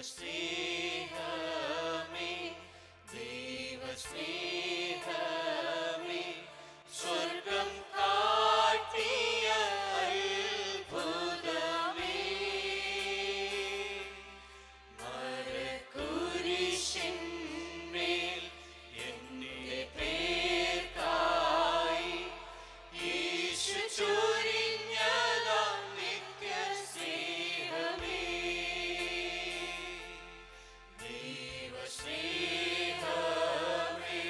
സ്നേഹമേ ദൈവസ്നേഹമേ സ്വർഗം കാട്ടിയ അത്ഭുതമേ മരക്കുരിശിന്മേൽ എന്റെ പേർക്കായി യേശു ചൊരിഞ്ഞതാം നിത്യ സ്നേഹമേ ദൈവസ്നേഹമേ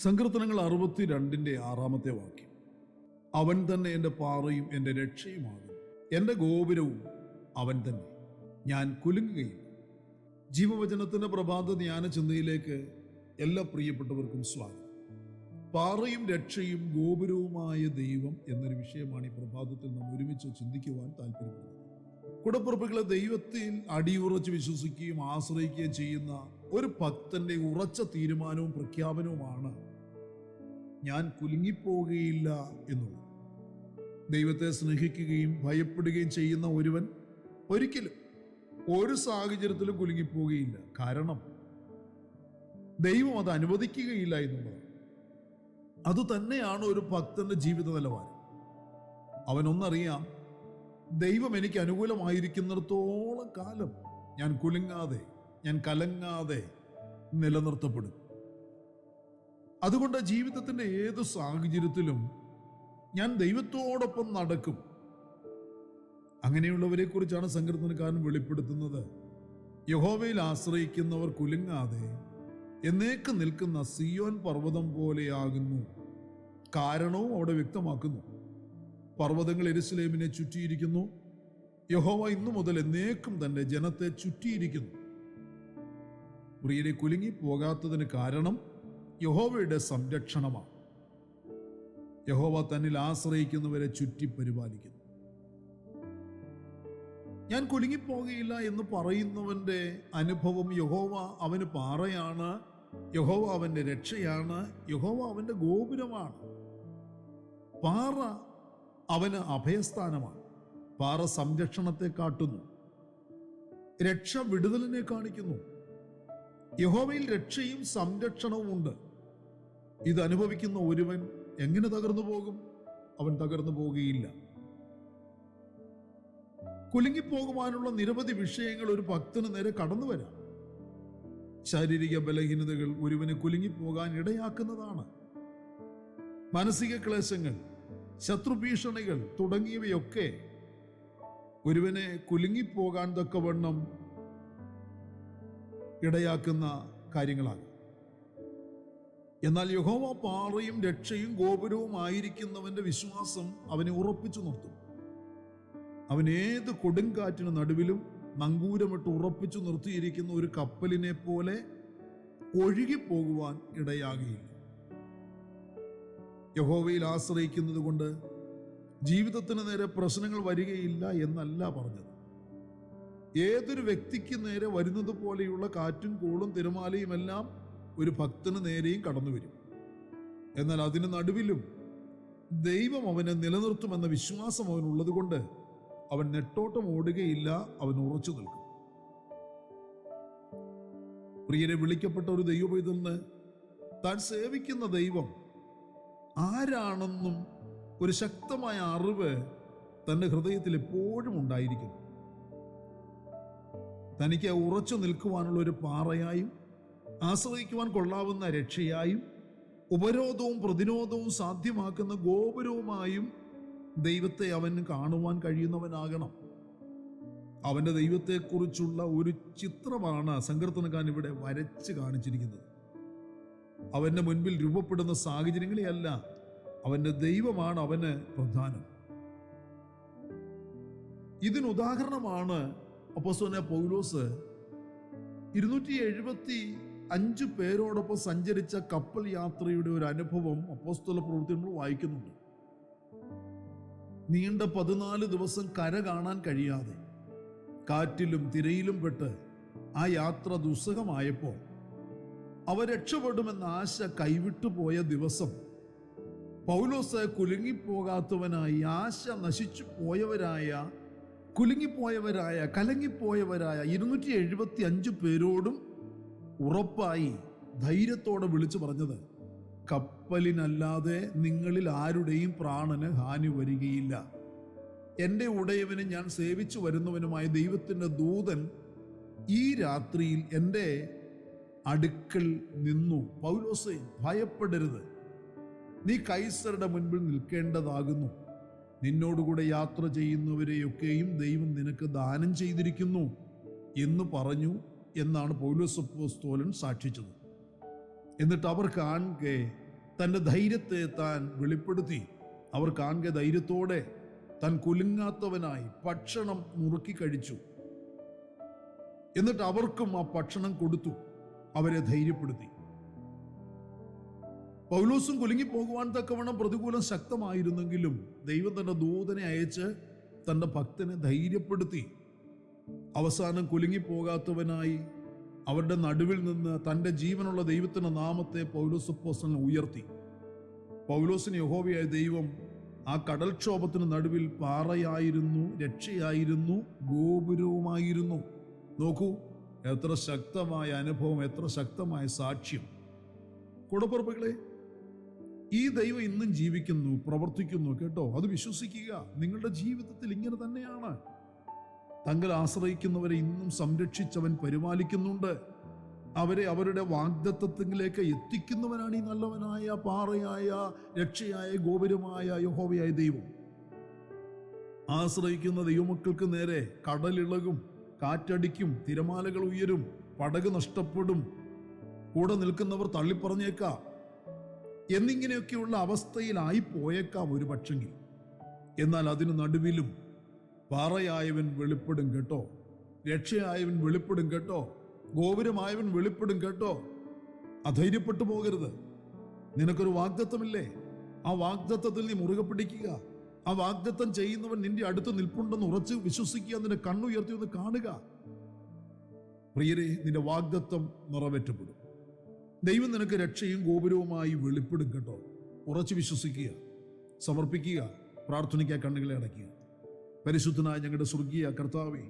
സങ്കീർത്തനങ്ങൾ 62:6 വാക്യം. അവൻ തന്നെ എൻ്റെ പാറയും എൻ്റെ രക്ഷയുമാകുന്നു, എൻ്റെ ഗോപുരവും അവൻ തന്നെ, ഞാൻ കുലുങ്ങുകയില്ല. ജീവവചനത്തിന്റെ പ്രഭാത ധ്യാന ചിന്തയിലേക്ക് എല്ലാ പ്രിയപ്പെട്ടവർക്കും സ്വാഗതം. പാറയും രക്ഷയും ഗോപുരവുമായ ദൈവം എന്നൊരു വിഷയമാണ് ഈ പ്രഭാതത്തിൽ നാം ഒരുമിച്ച് ചിന്തിക്കുവാൻ താല്പര്യപ്പെടുന്നത്. കൂടപ്പുറപ്പുകളെ, ദൈവത്തിൽ അടിയുറച്ച് വിശ്വസിക്കുകയും ആശ്രയിക്കുകയും ചെയ്യുന്ന ഒരു ഭക്തന്റെ ഉറച്ച തീരുമാനവും പ്രഖ്യാപനവുമാണ് ഞാൻ കുലുങ്ങിപ്പോകുകയില്ല എന്നുള്ളത്. ദൈവത്തെ സ്നേഹിക്കുകയും ഭയപ്പെടുകയും ചെയ്യുന്ന ഒരുവൻ ഒരിക്കലും ഒരു സാഹചര്യത്തിലും കുലുങ്ങിപ്പോകുകയില്ല. കാരണം ദൈവം അത് അനുവദിക്കുകയില്ല എന്നുള്ളതാണ്. അതുതന്നെയാണ് ഒരു ഭക്തന്റെ ജീവിത നിലവാരം. അവനൊന്നറിയാം, ദൈവം എനിക്ക് അനുകൂലമായിരിക്കുന്നിടത്തോളം കാലം ഞാൻ കുലുങ്ങാതെ, ഞാൻ കലങ്ങാതെ നിലനിർത്തപ്പെടും. അതുകൊണ്ട് ജീവിതത്തിന്റെ ഏത് സാഹചര്യത്തിലും ഞാൻ ദൈവത്തോടൊപ്പം നടക്കും. അങ്ങനെയുള്ളവരെ കുറിച്ചാണ് സങ്കീർത്തനക്കാരൻ വെളിപ്പെടുത്തുന്നത്. യഹോവയിൽ ആശ്രയിക്കുന്നവർ കുലുങ്ങാതെ എന്നേക്ക് നിൽക്കുന്ന സിയോൻ പർവ്വതം പോലെയാകുന്നു. കാരണവും അവിടെ വ്യക്തമാക്കുന്നു. പർവ്വതങ്ങൾ യെരൂശലേമിനെ ചുറ്റിയിരിക്കുന്നു. യഹോവ ഇന്നു മുതൽ എന്നേക്കും തന്റെ ജനത്തെ ചുറ്റിയിരിക്കുന്നു. പ്രിയരെ, കുലുങ്ങി പോകാത്തതിന് കാരണം യഹോവയുടെ സംരക്ഷണമാണ്. യഹോവ തന്നിൽ ആശ്രയിക്കുന്നവരെ ചുറ്റി പരിപാലിക്കുന്നു. ഞാൻ കുലുങ്ങിപ്പോകുകയില്ല എന്ന് പറയുന്നവന്റെ അനുഭവം, യഹോവ അവന് പാറയാണ്, യഹോവ അവന്റെ രക്ഷയാണ്, യഹോവ അവന്റെ ഗോപുരമാണ്. പാറ അവന് അഭയസ്ഥാനമാണ്. പാറ സംരക്ഷണത്തെ കാട്ടുന്നു, രക്ഷ വിടുതലിനെ കാണിക്കുന്നു. യഹോവയിൽ രക്ഷയും സംരക്ഷണവും ഉണ്ട്. ഇത് അനുഭവിക്കുന്ന ഒരുവൻ എങ്ങനെ തകർന്നു പോകും? അവൻ തകർന്നു പോകുകയില്ല. കുലുങ്ങിപ്പോകുവാനുള്ള നിരവധി വിഷയങ്ങൾ ഒരു ഭക്തന് നേരെ കടന്നു വരാം. ശാരീരിക ബലഹീനതകൾ ഒരുവനെ കുലുങ്ങിപ്പോകാൻ ഇടയാക്കുന്നതാണ്. മാനസിക ക്ലേശങ്ങൾ, ശത്രുഭീഷണികൾ തുടങ്ങിയവയൊക്കെ ഒരുവനെ കുലുങ്ങിപ്പോകാൻ തക്കവണ്ണം ഇടയാക്കുന്ന കാര്യങ്ങളാണ്. എന്നാൽ യഹോവ പാറയും രക്ഷയും ഗോപുരവും ആയിരിക്കുന്നവന്റെ വിശ്വാസം അവനെ ഉറപ്പിച്ചു നിർത്തും. അവൻ ഏത് കൊടുങ്കാറ്റിന് നടുവിലും നങ്കൂരമിട്ട് ഉറപ്പിച്ചു നിർത്തിയിരിക്കുന്ന ഒരു കപ്പലിനെ പോലെ ഒഴുകിപ്പോകുവാൻ ഇടയാകുകയില്ല. യഹോവയിൽ ആശ്രയിക്കുന്നത് കൊണ്ട് ജീവിതത്തിന് നേരെ പ്രശ്നങ്ങൾ വരികയില്ല എന്നല്ല പറഞ്ഞത്. ഏതൊരു വ്യക്തിക്ക് നേരെ വരുന്നത് പോലെയുള്ള കാറ്റും കോളും തിരമാലയും എല്ലാം ഒരു ഭക്തന് നേരെയും കടന്നു വരും. എന്നാൽ അതിന് നടുവിലും ദൈവം അവനെ നിലനിർത്തുമെന്ന വിശ്വാസം അവനുള്ളത് കൊണ്ട് അവൻ നെട്ടോട്ടം ഓടുകയില്ല, അവൻ ഉറച്ചു നിൽക്കും. പ്രിയരെ, വിളിക്കപ്പെട്ട ഒരു ദൈവപൈതലിന് താൻ സേവിക്കുന്ന ദൈവം ആരാണെന്നും ഒരു ശക്തമായ അറിവ് തൻ്റെ ഹൃദയത്തിൽ എപ്പോഴും ഉണ്ടായിരിക്കുന്നു. തനിക്ക് ഉറച്ചു നിൽക്കുവാനുള്ള ഒരു പാറയായും ആശ്രയിക്കുവാൻ കൊള്ളാവുന്ന രക്ഷയായും ഉപരോധവും പ്രതിരോധവും സാധ്യമാക്കുന്ന ഗോപുരവുമായും ദൈവത്തെ അവന് കാണുവാൻ കഴിയുന്നവനാകണം. അവന്റെ ദൈവത്തെക്കുറിച്ചുള്ള ഒരു ചിത്രമാണ് സങ്കീർത്തനക്കാരൻ ഇവിടെ വരച്ച് കാണിച്ചിരിക്കുന്നത്. അവന്റെ മുൻപിൽ രൂപപ്പെടുന്ന സാഹചര്യങ്ങളെയല്ല, അവന്റെ ദൈവമാണ് അവന് പ്രധാനം. ഇതിനുദാഹരണമാണ് അപ്പോസ്തലനായ പൗലോസ് 275 പേരോടൊപ്പം സഞ്ചരിച്ച കപ്പൽ യാത്രയുടെ ഒരു അനുഭവം അപ്പോസ്തല പ്രവൃത്തി നമ്മൾ വായിക്കുന്നുണ്ട്. നീണ്ട 14 ദിവസം കര കാണാൻ കഴിയാതെ കാറ്റിലും തിരയിലും പെട്ട് ആ യാത്ര ദുസ്സഹമായപ്പോൾ അവർ രക്ഷപ്പെടുമെന്ന ആശ കൈവിട്ടുപോയ ദിവസം പൗലോസ് കുലുങ്ങിപ്പോകാത്തവനായി, ആശ നശിച്ചു പോയവരായ, കുലുങ്ങിപ്പോയവരായ, കലങ്ങിപ്പോയവരായ 275 പേരോടും ഉറപ്പായി ധൈര്യത്തോടെ വിളിച്ചു പറഞ്ഞത്, കപ്പലിനല്ലാതെ നിങ്ങളിൽ ആരുടെയും പ്രാണന് ഹാനി വരികയില്ല. എൻ്റെ ഉടയവനും ഞാൻ സേവിച്ചു വരുന്നവനുമായ ദൈവത്തിൻ്റെ ദൂതൻ ഈ രാത്രിയിൽ എൻ്റെ അടുക്കൽ നിന്നു. പൗലോസേ, ഭയപ്പെടരുത്, നീ കൈസരുടെ മുൻപിൽ നിൽക്കേണ്ടതാകുന്നു. നിന്നോടുകൂടെ യാത്ര ചെയ്യുന്നവരെയൊക്കെയും ദൈവം നിനക്ക് ദാനം ചെയ്തിരിക്കുന്നു എന്ന് പറഞ്ഞു എന്നാണ് പൗലോസ് അപ്പോസ്തലൻ സാക്ഷിച്ചത്. എന്നിട്ട് അവർ കാണുകെ തൻ്റെ ധൈര്യത്തെ താൻ വെളിപ്പെടുത്തി. അവർ കാണുക ധൈര്യത്തോടെ താൻ കുലുങ്ങാത്തവനായി ഭക്ഷണം നുറുക്കി കഴിച്ചു. എന്നിട്ട് അവർക്കും ആ ഭക്ഷണം കൊടുത്തു, അവരെ ധൈര്യപ്പെടുത്തി. പൗലോസും കുലുങ്ങിപ്പോകുവാൻ തക്കവണ്ണം പ്രതികൂലം ശക്തമായിരുന്നെങ്കിലും ദൈവം തന്റെ ദൂതനെ അയച്ച് തന്റെ ഭക്തനെ ധൈര്യപ്പെടുത്തി. അവസാനം കുലുങ്ങിപ്പോകാത്തവനായി അവരുടെ നടുവിൽ നിന്ന് തന്റെ ജീവനുള്ള ദൈവത്തിന്റെ നാമത്തെ പൗലോസ് അപ്പോസ്തലൻ ഉയർത്തി. പൗലോസിന് യഹോവയായ ദൈവം ആ കടൽക്ഷോഭത്തിന് നടുവിൽ പാറയായിരുന്നു, രക്ഷയായിരുന്നു, ഗോപുരവുമായിരുന്നു. നോക്കൂ, എത്ര ശക്തമായ അനുഭവം, എത്ര ശക്തമായ സാക്ഷ്യം. കൂടപ്പുറപ്പുകളെ, ഈ ദൈവം ഇന്നും ജീവിക്കുന്നു, പ്രവർത്തിക്കുന്നു. കേട്ടോ, അത് വിശ്വസിക്കുക. നിങ്ങളുടെ ജീവിതത്തിൽ ഇങ്ങനെ തന്നെയാണ്. തങ്ങൾ ആശ്രയിക്കുന്നവരെ ഇന്നും സംരക്ഷിച്ചവൻ പരിപാലിക്കുന്നുണ്ട്. അവരെ അവരുടെ വാഗ്ദത്തത്തിലേക്ക് എത്തിക്കുന്നവനാണ് ഈ നല്ലവനായ, പാറയായ, രക്ഷയായ, ഗോപുരമായ യഹോവയായ ദൈവം. ആശ്രയിക്കുന്ന ദൈവമക്കൾക്ക് നേരെ കടലിളകും, കാറ്റടിക്കും, തിരമാലകൾ ഉയരും, പടക് നഷ്ടപ്പെടും, കൂടെ നിൽക്കുന്നവർ തള്ളിപ്പറഞ്ഞേക്കാം എന്നിങ്ങനെയൊക്കെയുള്ള അവസ്ഥയിലായി പോയേക്കാം ഒരു പക്ഷെങ്കിൽ. എന്നാൽ അതിനു നടുവിലും പാറയായവൻ വെളിപ്പെടും കേട്ടോ, രക്ഷയായവൻ വെളിപ്പെടും കേട്ടോ, ഗോപുരമായവൻ വെളിപ്പെടും കേട്ടോ. അധൈര്യപ്പെട്ടു പോകരുത്. നിനക്കൊരു വാഗ്ദത്തമില്ലേ? ആ വാഗ്ദത്തത്തിൽ നീ മുറുകെ പിടിക്കുക. ആ വാഗ്ദത്തം ചെയ്യുന്നവൻ നിന്റെ അടുത്ത് നിൽപ്പുണ്ടെന്ന് ഉറച്ച് വിശ്വസിക്കുക. നിന്റെ കണ്ണുയർത്തി ഒന്ന് കാണുക. പ്രിയരെ, നിന്റെ വാഗ്ദത്തം നിറവേറ്റപ്പെടും. ദൈവം നിനക്ക് രക്ഷയും ഗോപുരവുമായി വെളിപ്പെടും കേട്ടോ. ഉറച്ചു വിശ്വസിക്കുക, സമർപ്പിക്കുക, പ്രാർത്ഥനയ്ക്കായി കണ്ണുകളെ അടയ്ക്കുക. പരിശുദ്ധനായ ഞങ്ങളുടെ സ്വർഗീയ കർത്താവേ,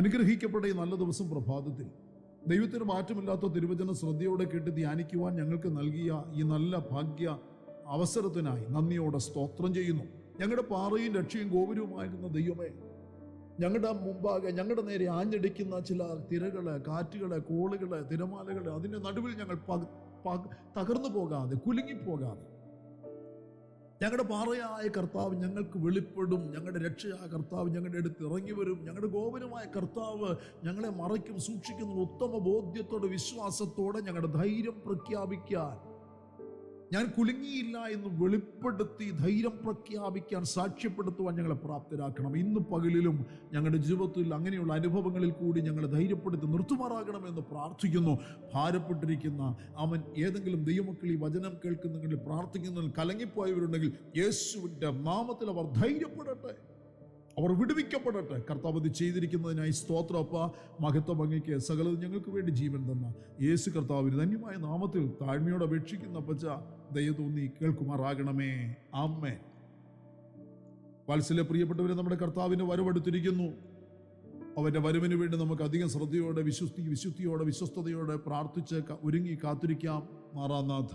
അനുഗ്രഹിക്കപ്പെട്ട ഈ നല്ല ദിവസം പ്രഭാതത്തിൽ ദൈവത്തിന് മാറ്റമില്ലാത്ത തിരുവചന ശ്രദ്ധയോടെ കേട്ട് ധ്യാനിക്കുവാൻ ഞങ്ങൾക്ക് നൽകിയ ഈ നല്ല ഭാഗ്യ അവസരത്തിനായി നന്ദിയോടെ സ്തോത്രം ചെയ്യുന്നു. ഞങ്ങളുടെ പാറയും രക്ഷയും ഗോപുരവുമായിരുന്ന ദൈവമേ, ഞങ്ങളുടെ മുമ്പാകെ ഞങ്ങളുടെ നേരെ ആഞ്ഞടിക്കുന്ന ചില തിരകള്, കാറ്റുകള്, കോളുകള്, തിരമാലകള്, അതിൻ്റെ നടുവിൽ ഞങ്ങൾ തകർന്നു പോകാതെ, കുലുങ്ങിപ്പോകാതെ ഞങ്ങളുടെ പാറയായ കർത്താവ് ഞങ്ങൾക്ക് വെളിപ്പെടും. ഞങ്ങളുടെ രക്ഷയായ കർത്താവ് ഞങ്ങളുടെ അടുത്ത് ഇറങ്ങി വരും. ഞങ്ങളുടെ ഗോപുരമായ കർത്താവ് ഞങ്ങളെ മറയ്ക്കും, സൂക്ഷിക്കുന്ന ഉത്തമ ബോധ്യത്തോടെ, വിശ്വാസത്തോടെ ഞങ്ങളുടെ ധൈര്യം പ്രഖ്യാപിക്കാൻ, ഞാൻ കുലുങ്ങിയില്ല എന്ന് വെളിപ്പെടുത്തി ധൈര്യം പ്രഖ്യാപിക്കാൻ, സാക്ഷ്യപ്പെടുത്തുവാൻ ഞങ്ങളെ പ്രാപ്തരാക്കണം. ഇന്ന് പകലിലും ഞങ്ങളുടെ ജീവിതത്തിൽ അങ്ങനെയുള്ള അനുഭവങ്ങളിൽ കൂടി ഞങ്ങളെ ധൈര്യപ്പെടുത്തി നിർത്തുമാറാകണമെന്ന് പ്രാർത്ഥിക്കുന്നു. ഭാരപ്പെട്ടിരിക്കുന്ന അവൻ ഏതെങ്കിലും ദൈവമക്കൾ ഈ വചനം കേൾക്കുന്നെങ്കിൽ, പ്രാർത്ഥിക്കുന്നതിൽ കലങ്ങിപ്പോയവരുണ്ടെങ്കിൽ യേശുവിൻ്റെ നാമത്തിൽ അവർ ധൈര്യപ്പെടട്ടെ, അവർ വിടുവിക്കപ്പെടട്ടെ. കർത്താവ് ഇത് ചെയ്തിരിക്കുന്നതിനായി സ്തോത്രപ്പ. മഹത്വ ഭംഗിക്ക് സകലത് ഞങ്ങൾക്ക് വേണ്ടി ജീവൻ തന്ന യേശു കർത്താവിന് ധന്യമായ നാമത്തിൽ താഴ്മയോട് അപേക്ഷിക്കുന്ന പച്ച ദയ തോന്നി കേൾക്കുമാറാകണമേ. ആമേൻ. വാത്സല്യ പ്രിയപ്പെട്ടവരെ, നമ്മുടെ കർത്താവിൻ്റെ വരവെടുത്തിരിക്കുന്നു. അവൻ്റെ വരവിന് വേണ്ടി നമുക്ക് അധികം ശ്രദ്ധയോടെ, വിശുദ്ധിയോടെ, വിശ്വസ്തയോടെ പ്രാർത്ഥിച്ച് ഒരുങ്ങി കാത്തിരിക്കാം. മാറാനാഥ.